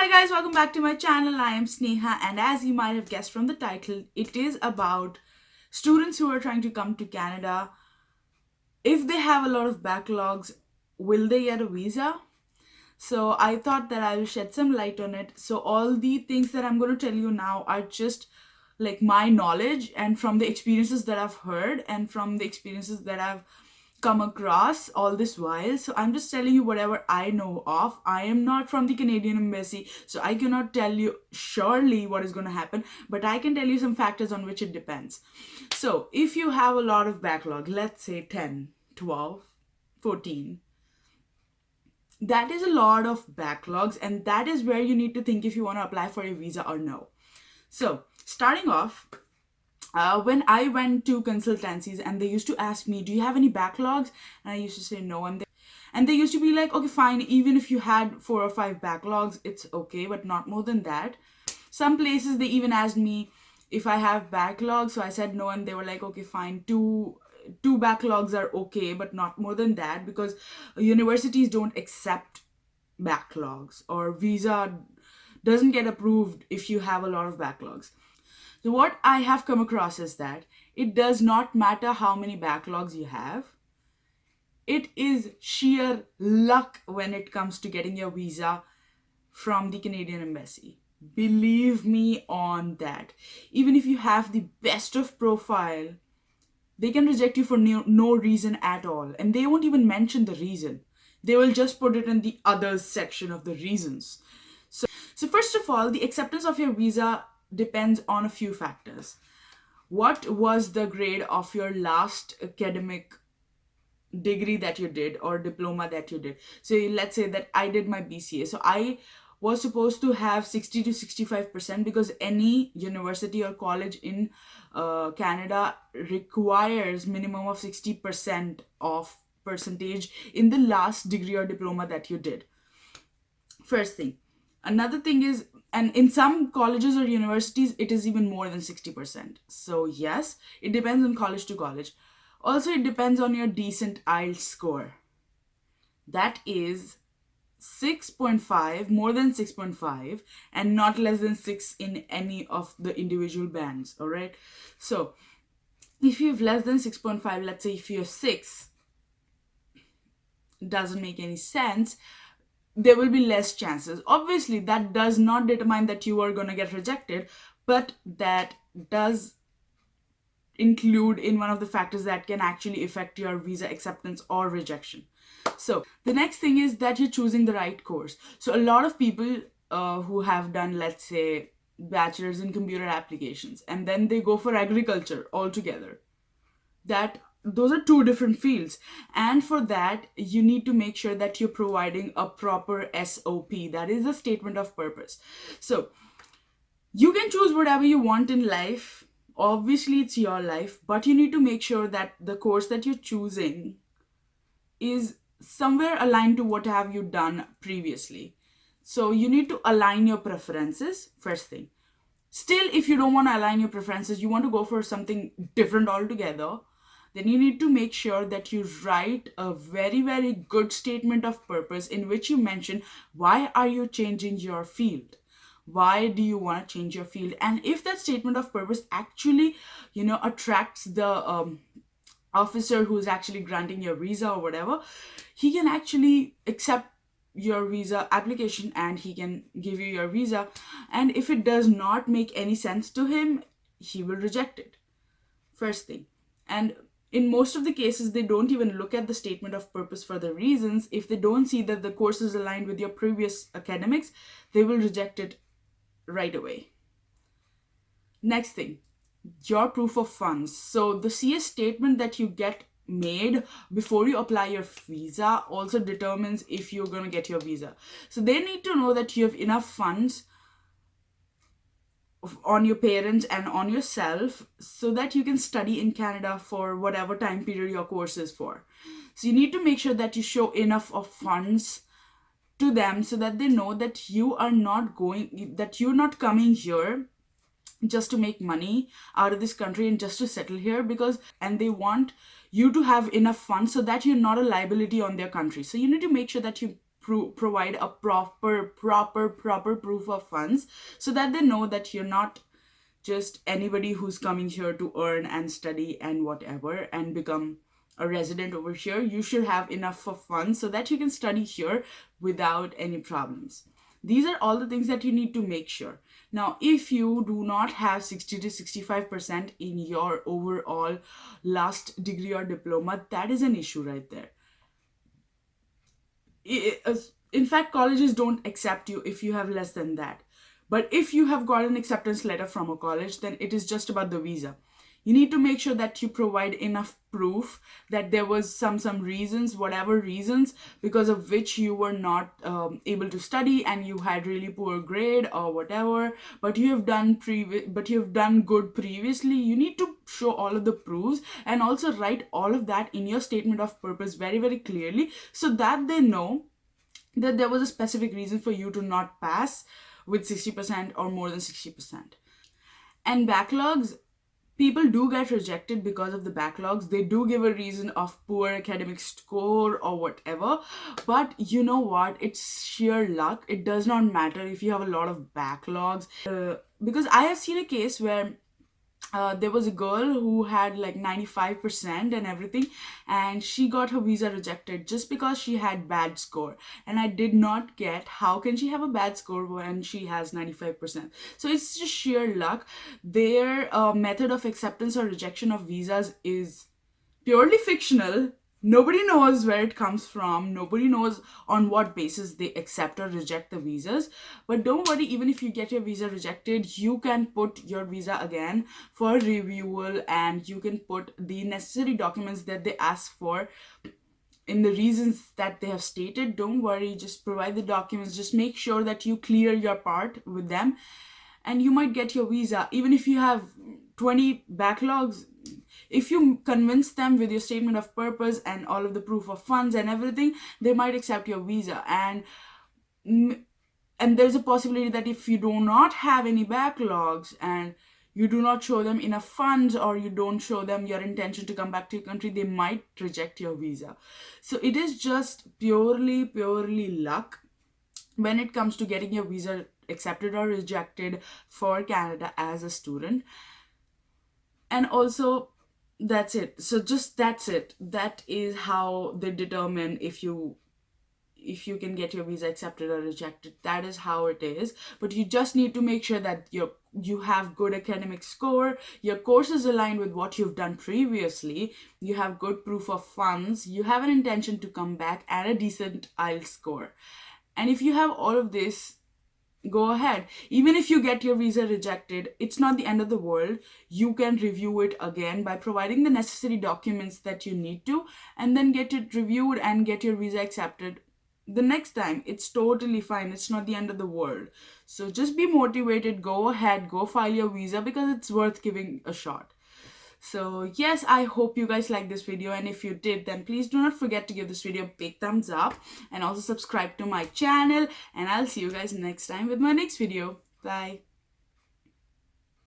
Hi guys, welcome back to my channel. I am Sneha, and as you might have guessed from the title, it is about students who are trying to come to Canada. If they have a lot of backlogs, will they get a visa? So I thought that I will shed some light on it. So all the things that I'm going to tell you now are just like my knowledge and from the experiences that I've heard and from the experiences that I've come across all this while. So I'm just telling you whatever I know of. I am not from the Canadian Embassy, so I cannot tell you surely what is going to happen, but I can tell you some factors on which it depends. So if you have a lot of backlog, let's say 10, 12, 14, that is a lot of backlogs, and that is where you need to think if you want to apply for a visa or no. So starting off, when I went to consultancies and they used to ask me, do you have any backlogs? And I used to say no. And they used to be like, okay, fine. Even if you had 4 or 5 backlogs, it's okay, but not more than that. Some places they even asked me if I have backlogs. So I said no. And they were like, okay, fine. Two backlogs are okay, but not more than that, because universities don't accept backlogs, or visa doesn't get approved if you have a lot of backlogs. So what I have come across is that it does not matter how many backlogs you have. It is sheer luck when it comes to getting your visa from the Canadian Embassy. Believe me on that. Even if you have the best of profile, they can reject you for no reason at all. And they won't even mention the reason. They will just put it in the others section of the reasons. So first of all, the acceptance of your visa depends on a few factors. What was the grade of your last academic degree that you did or diploma that you did? So let's say that I did my BCA. So I was supposed to have 60 to 65%, because any university or college in Canada requires minimum of 60% of percentage in the last degree or diploma that you did. First thing. Another thing is, and in some colleges or universities, it is even more than 60%. So yes, it depends on college to college. Also, it depends on your decent IELTS score. That is 6.5, more than 6.5, and not less than 6 in any of the individual bands, all right? So if you have less than 6.5, let's say if you have 6, doesn't make any sense, there will be less chances. Obviously, that does not determine that you are going to get rejected, but that does include in one of the factors that can actually affect your visa acceptance or rejection. So the next thing is that you're choosing the right course. So a lot of people who have done, let's say, bachelor's in computer applications, and then they go for agriculture altogether, those are two different fields, and for that you need to make sure that you're providing a proper SOP, that is a statement of purpose. So you can choose whatever you want in life, obviously it's your life, but you need to make sure that the course that you're choosing is somewhere aligned to what have you done previously. So you need to align your preferences, first thing. Still, if you don't want to align your preferences, you want to go for something different altogether, then you need to make sure that you write a very, very good statement of purpose in which you mention why are you changing your field? Why do you want to change your field? And if that statement of purpose actually, attracts the officer who's actually granting your visa or whatever, he can actually accept your visa application and he can give you your visa. And if it does not make any sense to him, he will reject it. First thing. And in most of the cases, they don't even look at the statement of purpose for the reasons. If they don't see that the course is aligned with your previous academics, they will reject it right away. Next thing, your proof of funds. So the CS statement that you get made before you apply your visa also determines if you're going to get your visa. So they need to know that you have enough funds on your parents and on yourself so that you can study in Canada for whatever time period your course is for. So you need to make sure that you show enough of funds to them so that they know that you're not coming here just to make money out of this country and just to settle here, and they want you to have enough funds so that you're not a liability on their country. So you need to make sure that you provide a proper proof of funds, so that they know that you're not just anybody who's coming here to earn and study and whatever and become a resident over here. You should have enough for funds so that you can study here without any problems. These are all the things that you need to make sure. Now, if you do not have 60 to 65% in your overall last degree or diploma, that is an issue right there. In fact, colleges don't accept you if you have less than that. But if you have got an acceptance letter from a college, then it is just about the visa. You need to make sure that you provide enough proof that there was some reasons, whatever reasons, because of which you were not able to study and you had really poor grade or whatever, but you have done good previously. You need to show all of the proofs and also write all of that in your statement of purpose very, very clearly, so that they know that there was a specific reason for you to not pass with 60% or more than 60%. And backlogs, people do get rejected because of the backlogs. They do give a reason of poor academic score or whatever, but you know what, it's sheer luck. It does not matter if you have a lot of backlogs, because I have seen a case where there was a girl who had like 95% and everything, and she got her visa rejected just because she had bad score. And I did not get how can she have a bad score when she has 95%. So it's just sheer luck. Their method of acceptance or rejection of visas is purely fictional. Nobody knows where it comes from. Nobody knows on what basis they accept or reject the visas. But don't worry, even if you get your visa rejected, you can put your visa again for renewal, and you can put the necessary documents that they ask for in the reasons that they have stated. Don't worry, just provide the documents. Just make sure that you clear your part with them, and you might get your visa. Even if you have 20 backlogs, if you convince them with your statement of purpose and all of the proof of funds and everything, they might accept your visa. And there's a possibility that if you do not have any backlogs and you do not show them enough funds, or you don't show them your intention to come back to your country, they might reject your visa. So it is just purely luck when it comes to getting your visa accepted or rejected for Canada as a student. And also, that's it. So just that's it. That is how they determine if you can get your visa accepted or rejected. That is how it is. But you just need to make sure that you have good academic score, your course is aligned with what you've done previously, you have good proof of funds, you have an intention to come back, and a decent IELTS score. And if you have all of this, go ahead. Even if you get your visa rejected, it's not the end of the world. You can review it again by providing the necessary documents that you need to, and then get it reviewed and get your visa accepted the next time. It's totally fine. It's not the end of the world. So just be motivated. Go ahead, go file your visa, because it's worth giving a shot. So yes, I hope you guys liked this video, and if you did, then please do not forget to give this video a big thumbs up, and also subscribe to my channel, and I'll see you guys next time with my next video. Bye.